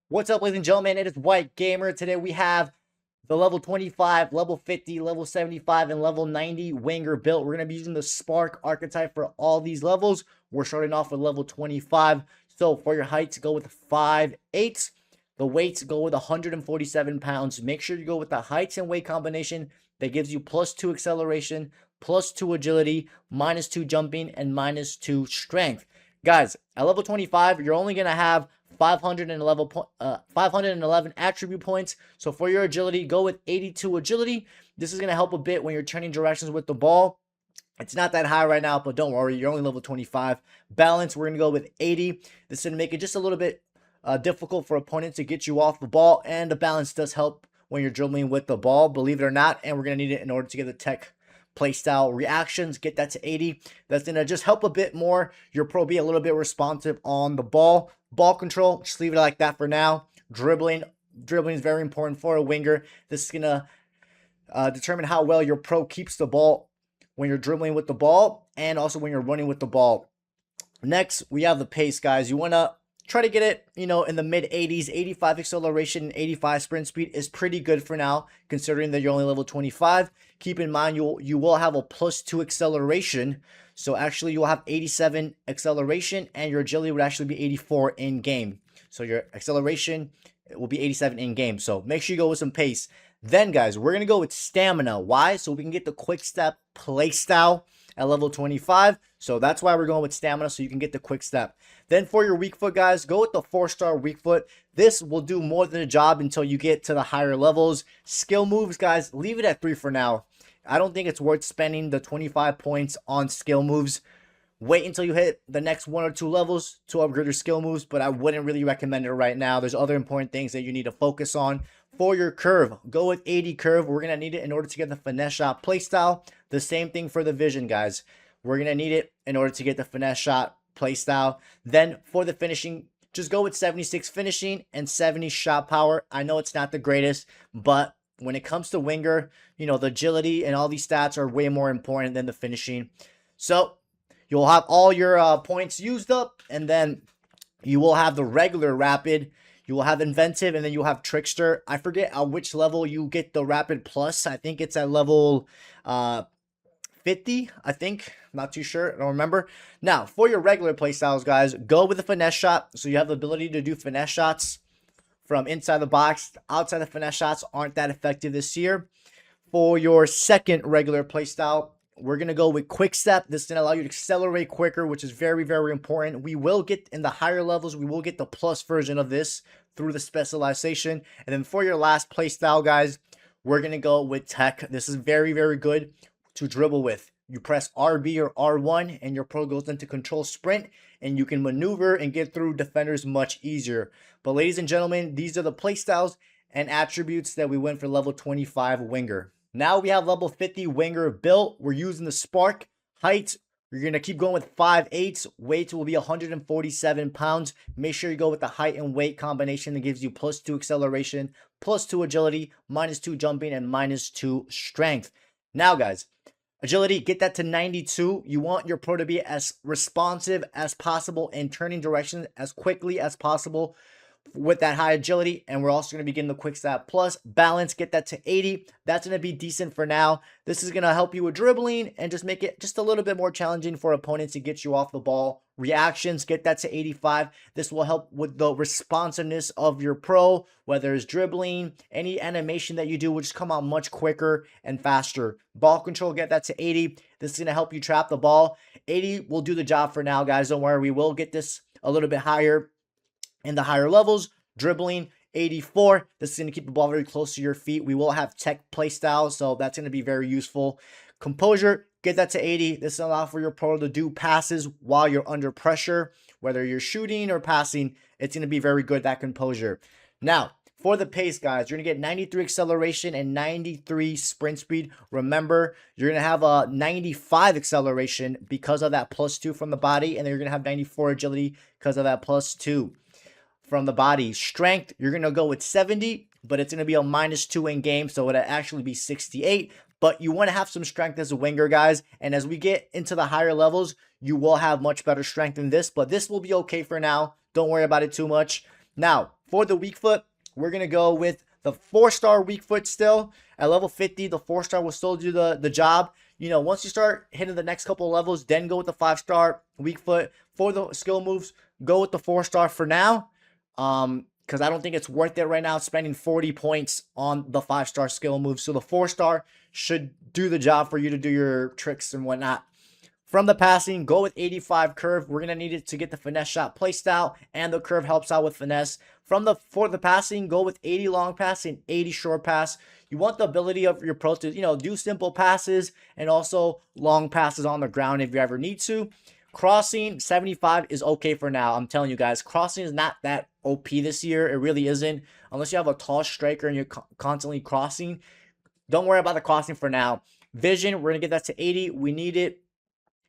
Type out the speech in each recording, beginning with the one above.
What's up, ladies and gentlemen? It is White Gamer. Today we have the level 25, level 50, level 75, and level 90 winger built. We're going to be using the Spark archetype for all these levels. We're starting off with level 25. So for your heights, go with 5'8". The weights, go with 147 pounds. Make sure you go with the heights and weight combination that gives you +2 acceleration, +2 agility, -2 jumping, and -2 strength. Guys, at level 25, you're only going to have 511 attribute points. So for your agility, go with 82 agility. This is going to help a bit when you're turning directions with the ball. It's not that high right now, but don't worry, you're only level 25. Balance, we're going to go with 80. This is going to make it just a little bit difficult for opponents to get you off the ball, and the balance does help when you're dribbling with the ball, believe it or not, and we're going to need it in order to get the tech playstyle reactions. Get that to 80. That's going to just help a bit more your pro be a little bit responsive on the ball. Ball control, just leave it like that for now. Dribbling is very important for a winger. This is going to determine how well your pro keeps the ball when you're dribbling with the ball and also when you're running with the ball. Next, we have the pace, guys. You want to try to get it, in the mid 80s. 85 acceleration and 85 sprint speed is pretty good for now, considering that you're only level 25. Keep in mind, you will have a +2 acceleration. So actually, you'll have 87 acceleration, and your agility would actually be 84 in game. So your acceleration will be 87 in game. So make sure you go with some pace. Then, guys, we're going to go with stamina. Why? So we can get the quick step play style at level 25. So that's why we're going with stamina, so you can get the quick step. Then for your weak foot, guys, go with the 4-star weak foot. This will do more than a job until you get to the higher levels. Skill moves, guys, leave it at 3 for now. I don't think it's worth spending the 25 points on skill moves. Wait until you hit the next 1 or 2 levels to upgrade your skill moves, but I wouldn't really recommend it right now. There's other important things that you need to focus on. For your curve, go with 80 curve. We're going to need it in order to get the finesse shot playstyle. The same thing for the vision, guys. We're going to need it in order to get the finesse shot playstyle. Then for the finishing, just go with 76 finishing and 70 shot power. I know it's not the greatest, but when it comes to winger, the agility and all these stats are way more important than the finishing. So you'll have all your points used up, and then you will have the regular rapid. You will have inventive, and then you'll have trickster. I forget at which level you get the rapid plus. I think it's at level 50, I think. I'm not too sure. I don't remember. Now, for your regular playstyles, guys, go with the finesse shot. So you have the ability to do finesse shots from inside the box. Outside the finesse shots aren't that effective this year. For your second regular playstyle, we're going to go with quick step. This is going to allow you to accelerate quicker, which is very, very important. We will get in the higher levels, we will get the plus version of this through the specialization. And then for your last playstyle, guys, we're going to go with tech. This is very, very good to dribble with. You press RB or R1 and your pro goes into control sprint, and you can maneuver and get through defenders much easier. But ladies and gentlemen, these are the playstyles and attributes that we went for level 25 winger. Now we have level 50 winger built. We're using the Spark. Height, you're going to keep going with 5'8". Weight will be 147 pounds. Make sure you go with the height and weight combination that gives you +2 acceleration, +2 agility, -2 jumping, and -2 strength. Now, guys, agility, get that to 92. You want your pro to be as responsive as possible and turning directions as quickly as possible with that high agility. And we're also going to be getting the quick step plus. Balance, get that to 80. That's going to be decent for now. This is going to help you with dribbling and just make it just a little bit more challenging for opponents to get you off the ball. Reactions, get that to 85. This will help with the responsiveness of your pro, whether it's dribbling, any animation that you do will just come out much quicker and faster. Ball control, get that to 80. This is going to help you trap the ball. 80 will do the job for now, guys. Don't worry, we will get this a little bit higher in the higher levels. Dribbling, 84. This is going to keep the ball very close to your feet. We will have tech play style, so that's going to be very useful. Composure, get that to 80. This will allow for your pro to do passes while you're under pressure. Whether you're shooting or passing, it's going to be very good, that composure. Now, for the pace, guys, you're going to get 93 acceleration and 93 sprint speed. Remember, you're going to have a 95 acceleration because of that +2 from the body, and then you're going to have 94 agility because of that +2 from the body. Strength, you're going to go with 70, but it's going to be a -2 in game, so it'll actually be 68. But you want to have some strength as a winger, guys. And as we get into the higher levels, you will have much better strength than this, but this will be okay for now. Don't worry about it too much. Now, for the weak foot, we're going to go with the 4-star weak foot still. At level 50, the 4-star will still do the job. You know, once you start hitting the next couple of levels, then go with the 5-star weak foot. For the skill moves, go with the 4-star for now. Because I don't think it's worth it right now spending 40 points on the 5-star skill move. So the 4-star should do the job for you to do your tricks and whatnot. From the passing, go with 85 curve. We're going to need it to get the finesse shot playstyle, and the curve helps out with finesse. For the passing, go with 80 long pass and 80 short pass. You want the ability of your pro to, you know, do simple passes and also long passes on the ground if you ever need to. Crossing, 75 is okay for now. I'm telling you guys, crossing is not that OP this year. It really isn't. Unless you have a tall striker and you're constantly crossing. Don't worry about the crossing for now. Vision, we're going to get that to 80. We need it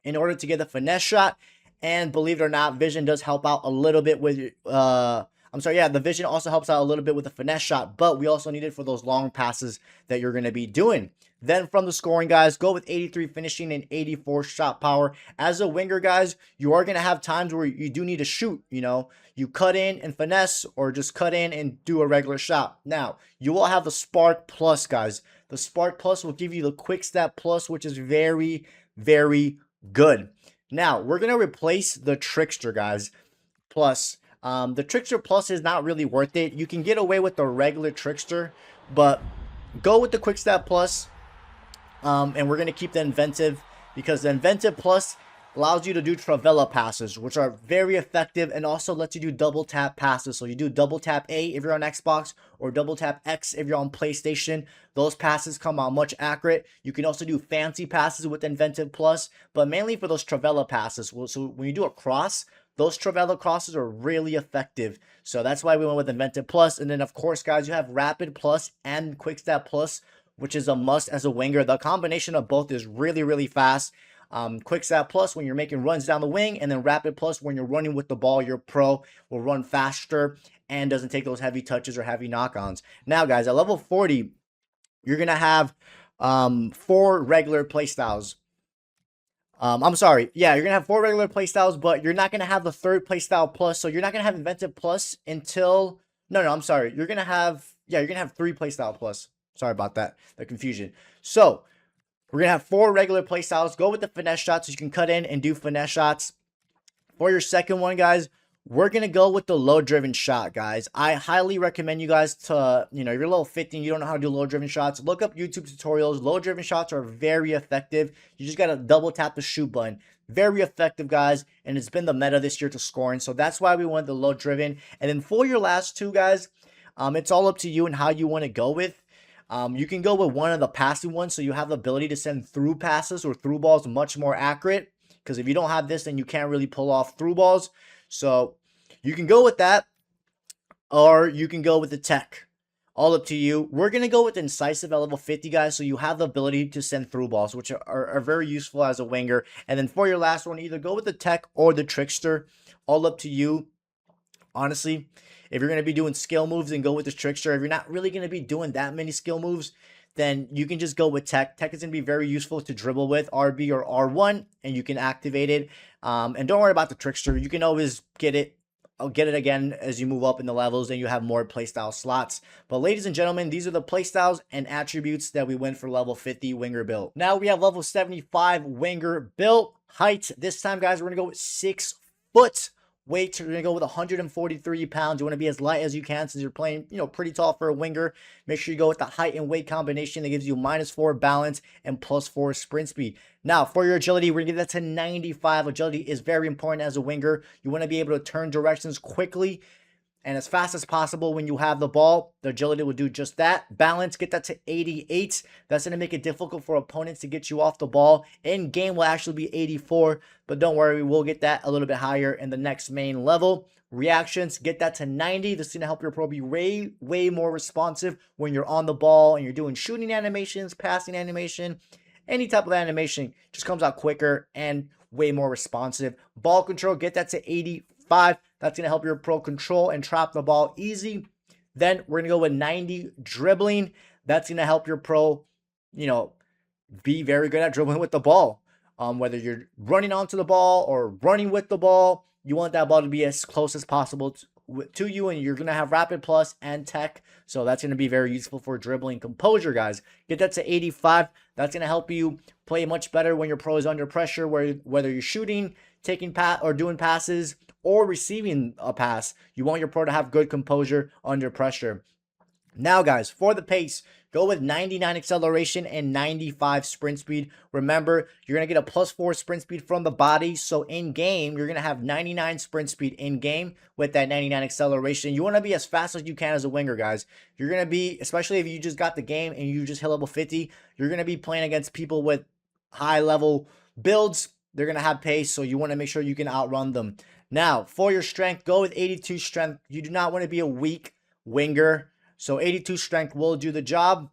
in order to get the finesse shot. And believe it or not, vision does help out a little bit with the vision also helps out a little bit with the finesse shot, but we also need it for those long passes that you're going to be doing. Then from the scoring, guys, go with 83 finishing and 84 shot power. As a winger, guys, you are going to have times where you do need to shoot, you know. You cut in and finesse or just cut in and do a regular shot. Now, you will have the Spark Plus, guys. The Spark Plus will give you the Quick Step Plus, which is very, very good. Now, we're going to replace the Trickster, guys, Plus. The Trickster Plus is not really worth it. You can get away with the regular Trickster, but go with the Quick Step Plus. And we're going to keep the Inventive because the Inventive Plus allows you to do Travella passes, which are very effective, and also lets you do double tap passes. So you do double tap A if you're on Xbox or double tap X if you're on PlayStation. Those passes come out much accurate. You can also do fancy passes with Inventive Plus, but mainly for those Travella passes. So when you do a cross, those Travella crosses are really effective. So that's why we went with Inventive Plus. And then, of course, guys, you have Rapid Plus and Quick Step Plus, which is a must as a winger. The combination of both is really, really fast. Quick Step Plus when you're making runs down the wing, and then Rapid Plus when you're running with the ball. Your pro will run faster and doesn't take those heavy touches or heavy knock-ons. Now, guys, at level 40, you're going to have 4 regular playstyles. I'm sorry. Yeah, you're going to have 4 regular playstyles, but you're not going to have the 3rd playstyle plus. So you're not going to have Inventive Plus until... No, I'm sorry. You're going to have... Yeah, you're going to have 3 playstyle plus. Sorry about that. The confusion. So, we're going to have 4 regular playstyles. Go with the finesse shots so you can cut in and do finesse shots. For your second one, guys, we're going to go with the low-driven shot, guys. I highly recommend you guys to, you know, if you're level 50 and you don't know how to do low-driven shots, look up YouTube tutorials. Low-driven shots are very effective. You just got to double tap the shoot button. Very effective, guys, and it's been the meta this year to scoring. So that's why we went the low-driven. And then for your last 2, guys, it's all up to you and how you want to go with. You can go with one of the passing ones, so you have the ability to send through passes or through balls much more accurate. Because if you don't have this, then you can't really pull off through balls. So you can go with that, or you can go with the tech. All up to you. We're going to go with Incisive at level 50, guys, so you have the ability to send through balls, which are very useful as a winger. And then for your last one, either go with the tech or the Trickster. All up to you. Honestly, if you're going to be doing skill moves, and go with the Trickster. If you're not really going to be doing that many skill moves, then you can just go with tech. Tech is going to be very useful to dribble with RB or R1, and you can activate it. And don't worry about the Trickster. You can always get it. I'll get it again as you move up in the levels, and you have more playstyle slots. But ladies and gentlemen, these are the playstyles and attributes that we went for level 50 winger build. Now we have level 75 winger build. Height, this time, guys, we're going to go with 6 foot. Weight, you're going to go with 143 pounds. You want to be as light as you can since you're playing, you know, pretty tall for a winger. Make sure you go with the height and weight combination that gives you -4 balance and +4 sprint speed. Now, for your agility, we're going to get that to 95. Agility is very important as a winger. You want to be able to turn directions quickly and as fast as possible when you have the ball. The agility will do just that. Balance, get that to 88. That's going to make it difficult for opponents to get you off the ball. In game will actually be 84, but don't worry, we'll get that a little bit higher in the next main level. Reactions, get that to 90. This is going to help your pro be way more responsive when you're on the ball and you're doing shooting animations, passing animation, any type of animation. Just comes out quicker and way more responsive. Ball control, get that to 85. That's going to help your pro control and trap the ball easy. Then we're going to go with 90 dribbling. That's going to help your pro, you know, be very good at dribbling with the ball. Whether you're running onto the ball or running with the ball, you want that ball to be as close as possible to you, and you're going to have rapid plus and tech. So that's going to be very useful for dribbling composure, guys. Get that to 85. That's going to help you play much better when your pro is under pressure, whether you're shooting, taking or doing passes, or receiving a pass. You want your pro to have good composure under pressure. Now, guys, for the pace, go with 99 acceleration and 95 sprint speed. Remember, you're going to get a +4 sprint speed from the body. So in game, you're going to have 99 sprint speed in game with that 99 acceleration. You want to be as fast as you can as a winger, guys. You're going to be, especially if you just got the game and you just hit level 50, you're going to be playing against people with high level builds. They're going to have pace, so you want to make sure you can outrun them. Now, for your strength, go with 82 strength. You do not want to be a weak winger. So 82 strength will do the job.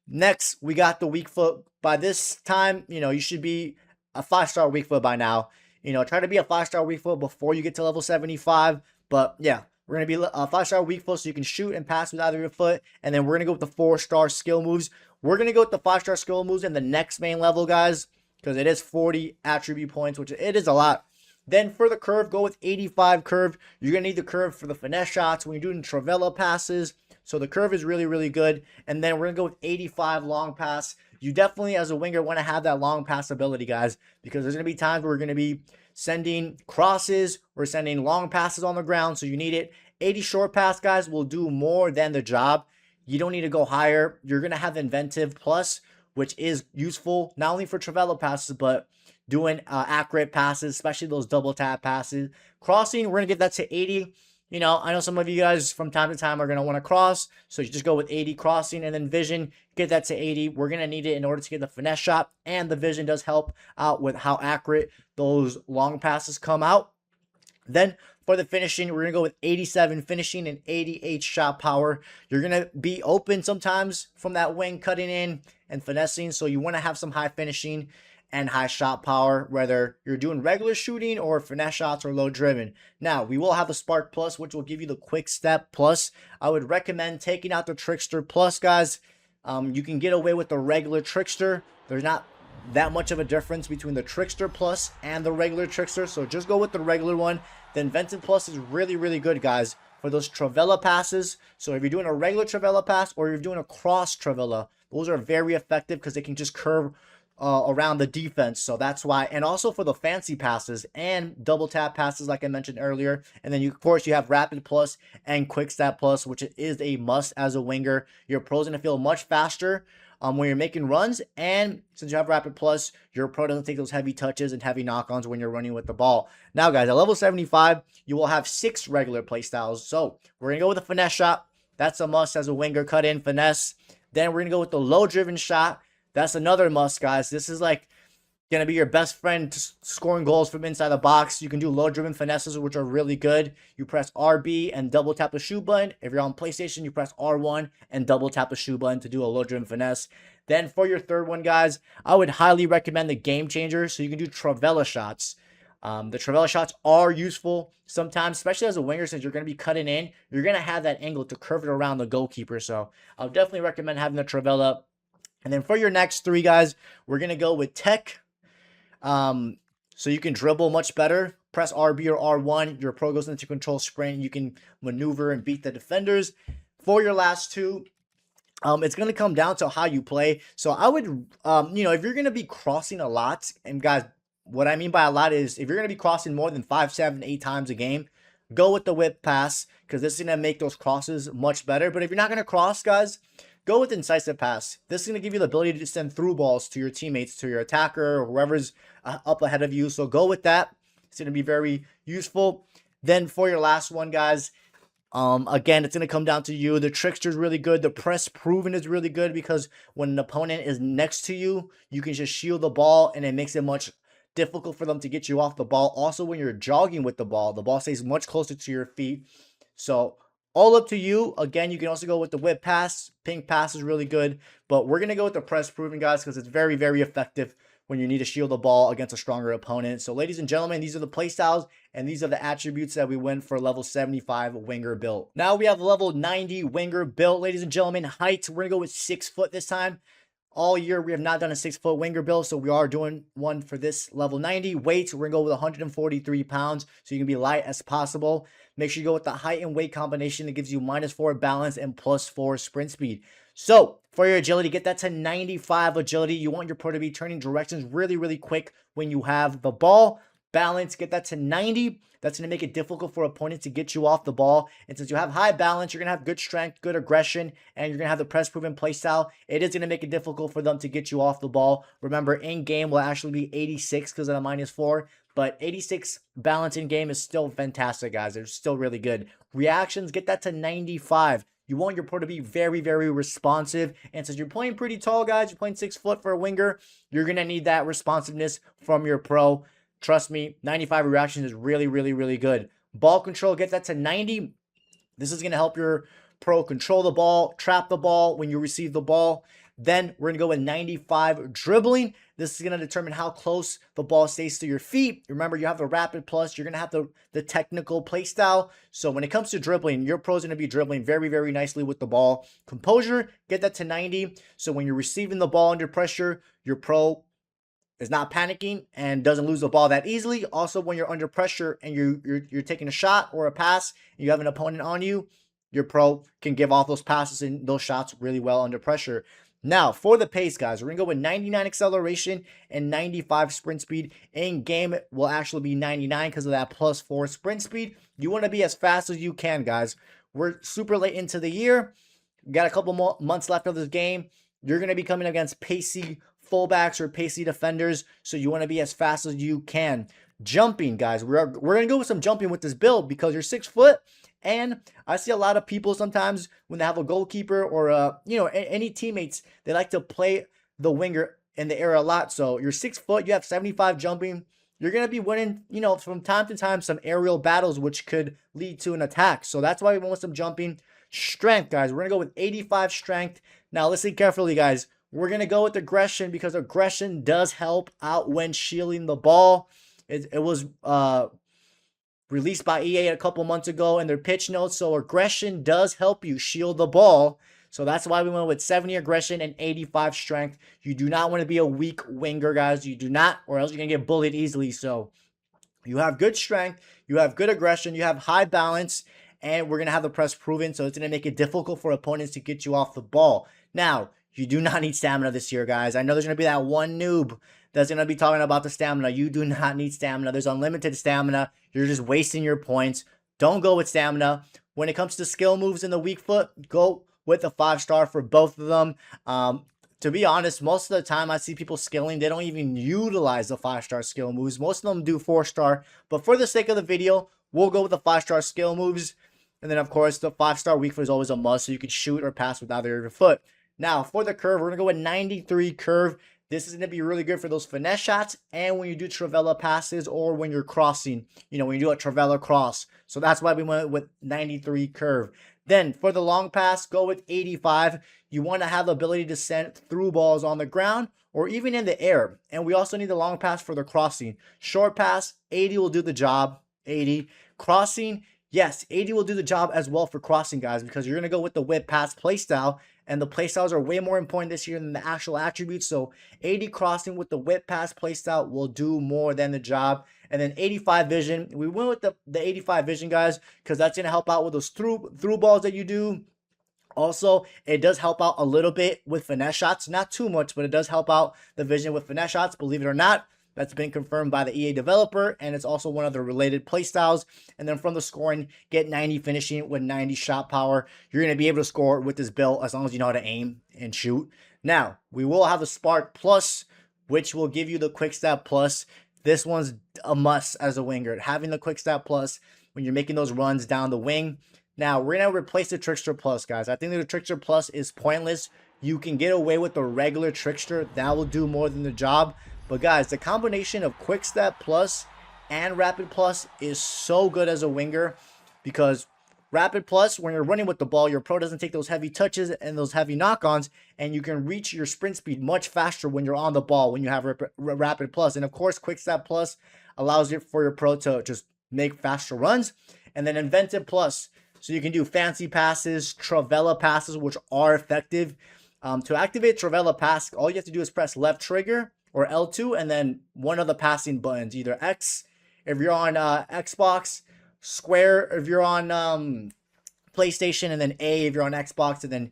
Next, we got the weak foot. By this time, you should be a 5-star weak foot by now. Try to be a 5-star weak foot before you get to level 75. But yeah, we're going to be a 5-star weak foot so you can shoot and pass with either your foot. And then we're going to go with the 4-star skill moves. We're going to go with the 5-star skill moves in the next main level, guys, because it is 40 attribute points, which it is a lot. Then for the curve, go with 85 curve. You're going to need the curve for the finesse shots when you're doing Travella passes. So the curve is really, really good. And then we're going to go with 85 long pass. You definitely, as a winger, want to have that long pass ability, guys, because there's going to be times where we're going to be sending crosses or sending long passes on the ground, so you need it. 80 short pass, guys, will do more than the job. You don't need to go higher. You're going to have Inventive Plus, which is useful not only for Travella passes, but doing accurate passes, especially those double tap passes. Crossing, we're going to get that to 80. I know some of you guys from time to time are going to want to cross, so you just go with 80 crossing, and then vision, get that to 80. We're going to need it in order to get the finesse shot, and the vision does help out with how accurate those long passes come out. Then for the finishing, we're going to go with 87 finishing and 88 shot power. You're going to be open sometimes from that wing, cutting in and finessing, so you want to have some high finishing and high shot power, whether you're doing regular shooting or finesse shots or low driven. Now, we will have the Spark Plus, which will give you the Quick Step Plus. I would recommend taking out the Trickster Plus, guys. You can get away with the regular Trickster. There's not that much of a difference between the Trickster Plus and the regular Trickster, so just go with the regular one. The Inventive Plus is really, really good, guys, for those Travella passes. So if you're doing a regular Travella pass or you're doing a cross Travella, those are very effective because they can just curve around the defense. So that's why. And also for the fancy passes and double tap passes, like I mentioned earlier. And then of course you have Rapid Plus and Quick Step Plus, which is a must as a winger. Your pro's going to feel much faster when you're making runs, and since you have Rapid Plus, your pro doesn't take those heavy touches and heavy knock-ons when you're running with the ball. Now, guys, at level 75, you will have 6 regular play styles. So we're going to go with the finesse shot. That's a must as a winger, cut in, finesse. Then we're going to go with the low-driven shot. That's another must, guys. This is like going to be your best friend to scoring goals from inside the box. You can do low-driven finesses, which are really good. You press RB and double tap the shoot button. If you're on PlayStation, you press R1 and double tap the shoot button to do a low-driven finesse. Then for your third one, guys, I would highly recommend the Game Changer, so you can do Travella shots. The Travella shots are useful sometimes, especially as a winger, since you're going to be cutting in. You're going to have that angle to curve it around the goalkeeper, so I'll definitely recommend having the Travella. And then for your next 3, guys, we're going to go with Tech. So you can dribble much better. Press RB or R1. Your pro goes into control sprint. You can maneuver and beat the defenders. For your last 2, it's going to come down to how you play. So I would, if you're going to be crossing a lot, and guys, what I mean by a lot is if you're going to be crossing more than 5, 7, 8 times a game, go with the whip pass, because this is going to make those crosses much better. But if you're not going to cross, guys, go with incisive pass. This is going to give you the ability to send through balls to your teammates, to your attacker, or whoever's up ahead of you. So go with that. It's going to be very useful. Then for your last one, guys, again, it's going to come down to you. The Trickster is really good. The Press Proven is really good because when an opponent is next to you, you can just shield the ball, and it makes it much difficult for them to get you off the ball. Also, when you're jogging with the ball stays much closer to your feet. So all up to you. Again, you can also go with the whip pass. Pink pass is really good, but we're going to go with the Press Proven, guys, because it's very, very effective when you need to shield the ball against a stronger opponent. So ladies and gentlemen, these are the playstyles, and these are the attributes that we went for level 75 winger build. Now we have level 90 winger build. Ladies and gentlemen, height, we're going to go with 6 foot this time. All year, we have not done a 6-foot winger build, so we are doing one for this level 90. Weight, we're going to go with 143 pounds, so you can be light as possible. make sure you go with the height and weight combination that gives you -4 balance and +4 sprint speed. So for your agility, get that to 95 agility. You want your pro to be turning directions really, really quick when you have the ball. Balance, get that to 90. That's going to make it difficult for opponents to get you off the ball. And since you have high balance, you're going to have good strength, good aggression, and you're going to have the press proven play style. It is going to make it difficult for them to get you off the ball. Remember, in game will actually be 86 because of the -4. But 86 balance in game is still fantastic, guys. They're still really good. Reactions, get that to 95. You want your pro to be very, very responsive. And since you're playing pretty tall, guys, you're playing 6 foot for a winger, you're going to need that responsiveness from your pro. Trust me, 95 reactions is really, really, really good. Ball control, get that to 90. This is going to help your pro control the ball, trap the ball when you receive the ball. Then we're going to go with 95 dribbling. This is going to determine how close the ball stays to your feet. Remember, you have the rapid plus. You're going to have the technical play style. So when it comes to dribbling, your pro is going to be dribbling very, very nicely with the ball. Composure, get that to 90. So when you're receiving the ball under pressure, your pro is not panicking and doesn't lose the ball that easily. Also, when you're under pressure and you're taking a shot or a pass, and you have an opponent on you, your pro can give off those passes and those shots really well under pressure. Now, for the pace, guys, we're going to go with 99 acceleration and 95 sprint speed. In game, it will actually be 99 because of that +4 sprint speed. You want to be as fast as you can, guys. We're super late into the year. We got a couple more months left of this game. You're going to be coming against pacey fullbacks or pacey defenders, so you want to be as fast as you can. Jumping, guys, we're going to go with some jumping with this build because you're 6 foot. And I see a lot of people sometimes when they have a goalkeeper or any teammates, they like to play the winger in the air a lot. So you're 6 foot, you have 75 jumping. You're going to be winning, from time to time some aerial battles, which could lead to an attack. So that's why we want some jumping. Strength, guys, we're going to go with 85 strength. Now listen carefully, guys. We're going to go with aggression because aggression does help out when shielding the ball. It was released by EA a couple months ago in their pitch notes. So aggression does help you shield the ball. So that's why we went with 70 aggression and 85 strength. You do not want to be a weak winger, guys. You do not, or else you're going to get bullied easily. So you have good strength, you have good aggression, you have high balance, and we're going to have the press proven. So it's going to make it difficult for opponents to get you off the ball. Now, you do not need stamina this year, guys. I know there's going to be that one noob that's going to be talking about the stamina. You do not need stamina. There's unlimited stamina. You're just wasting your points. Don't go with stamina. When it comes to skill moves in the weak foot, go with a 5-star for both of them. To be honest, most of the time I see people skilling, they don't even utilize the 5-star skill moves. Most of them do 4-star. But for the sake of the video, we'll go with the 5-star skill moves. And then, of course, the 5-star weak foot is always a must, so you can shoot or pass with either of your foot. Now, for the curve, we're going to go with 93 curve. This is going to be really good for those finesse shots and when you do Travella passes or when you're crossing, when you do a Travella cross. So that's why we went with 93 curve. Then for the long pass, go with 85. You want to have the ability to send through balls on the ground or even in the air. And we also need the long pass for the crossing. Short pass, 80 will do the job. 80. Crossing, yes, 80 will do the job as well for crossing, guys, because you're going to go with the whip pass playstyle. And the playstyles are way more important this year than the actual attributes. So 80 crossing with the whip pass playstyle will do more than the job. And then 85 vision. We went with the 85 vision, guys, because that's going to help out with those through balls that you do. Also, it does help out a little bit with finesse shots. Not too much, but it does help out the vision with finesse shots, believe it or not. That's been confirmed by the EA developer, and it's also one of the related playstyles. And then from the scoring, get 90 finishing with 90 shot power. You're going to be able to score with this build as long as you know how to aim and shoot. Now, we will have the Spark Plus, which will give you the Quick Step Plus. This one's a must as a winger. Having the Quick Step Plus when you're making those runs down the wing. Now, we're going to replace the Trickster Plus, guys. I think the Trickster Plus is pointless. You can get away with the regular Trickster. That will do more than the job. But guys, the combination of Quick Step Plus and Rapid Plus is so good as a winger because Rapid Plus, when you're running with the ball, your pro doesn't take those heavy touches and those heavy knock-ons, and you can reach your sprint speed much faster when you're on the ball when you have Rapid Plus. And of course, Quick Step Plus allows it for your pro to just make faster runs. And then Inventive Plus, so you can do fancy passes, Travella passes, which are effective. To activate Travella pass, all you have to do is press left trigger or L2 and then one of the passing buttons, either X if you're on Xbox, square if you're on PlayStation, and then A if you're on Xbox, and then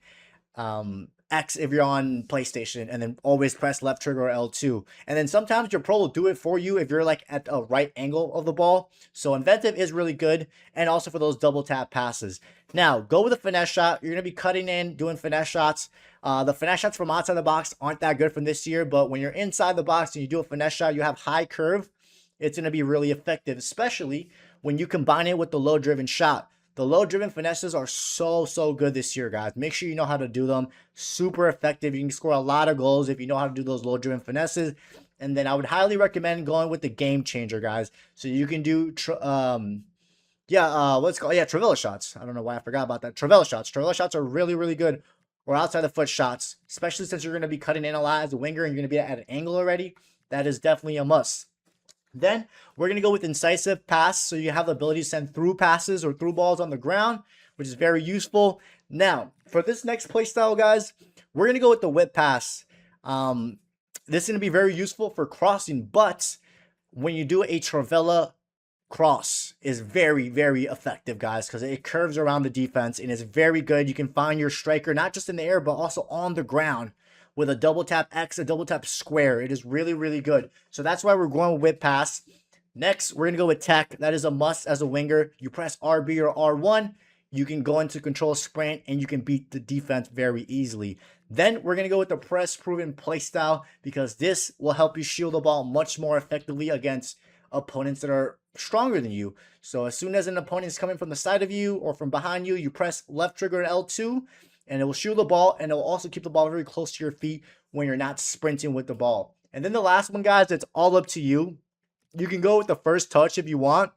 X if you're on PlayStation, and then always press left trigger or L2. And then sometimes your pro will do it for you if you're like at a right angle of the ball. So inventive is really good, and also for those double tap passes. Now go with a finesse shot. You're gonna be cutting in, doing finesse shots. The finesse shots from outside the box aren't that good from this year, but when you're inside the box and you do a finesse shot, you have high curve. It's gonna be really effective, especially when you combine it with the low driven shot. The low-driven finesses are so good this year, guys. Make sure you know how to do them. Super effective. You can score a lot of goals if you know how to do those low-driven finesses. And then I would highly recommend going with the game changer, guys. So you can do, Travella shots. I don't know why I forgot about that. Travella shots. Travella shots are really good. Or outside the foot shots, especially since you're going to be cutting in a lot as a winger and you're going to be at an angle already. That is definitely a must. Then we're going to go with incisive pass, so you have the ability to send through passes or through balls on the ground, which is very useful. Now, for this next play style, guys, we're going to go with the whip pass. This is going to be very useful for crossing, but when you do a Travella cross is very effective, guys, because it curves around the defense and is very good. You can find your striker not just in the air, but also on the ground. With a double tap X, a double tap square. It is really good. So that's why we're going with whip pass. Next, we're going to go with tech. That is a must as a winger. You press RB or R1. You can go into control sprint and you can beat the defense very easily. Then we're going to go with the press proven play style, because this will help you shield the ball much more effectively against opponents that are stronger than you. So as soon as an opponent is coming from the side of you or from behind you, you press left trigger and L2. And it will shield the ball, and it will also keep the ball very close to your feet when you're not sprinting with the ball. And then the last one, guys, it's all up to you. You can go with the first touch if you want.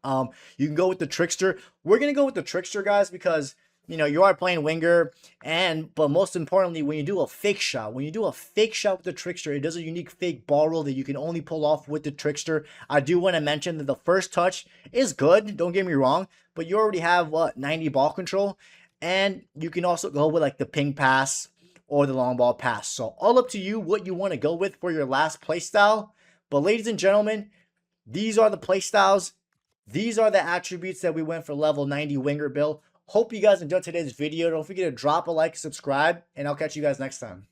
You can go with the trickster. We're going to go with the trickster, guys, because, you know, you are playing winger. But most importantly, when you do a fake shot, with the trickster, it does a unique fake ball roll that you can only pull off with the trickster. I do want to mention that the first touch is good. Don't get me wrong. But you already have, 90 ball control. And you can also go with like the ping pass or the long ball pass. So all up to you what you want to go with for your last play style. But ladies and gentlemen, these are the play styles. These are the attributes that we went for level 90 winger build. Hope you guys enjoyed today's video. Don't forget to drop a like, subscribe, and I'll catch you guys next time.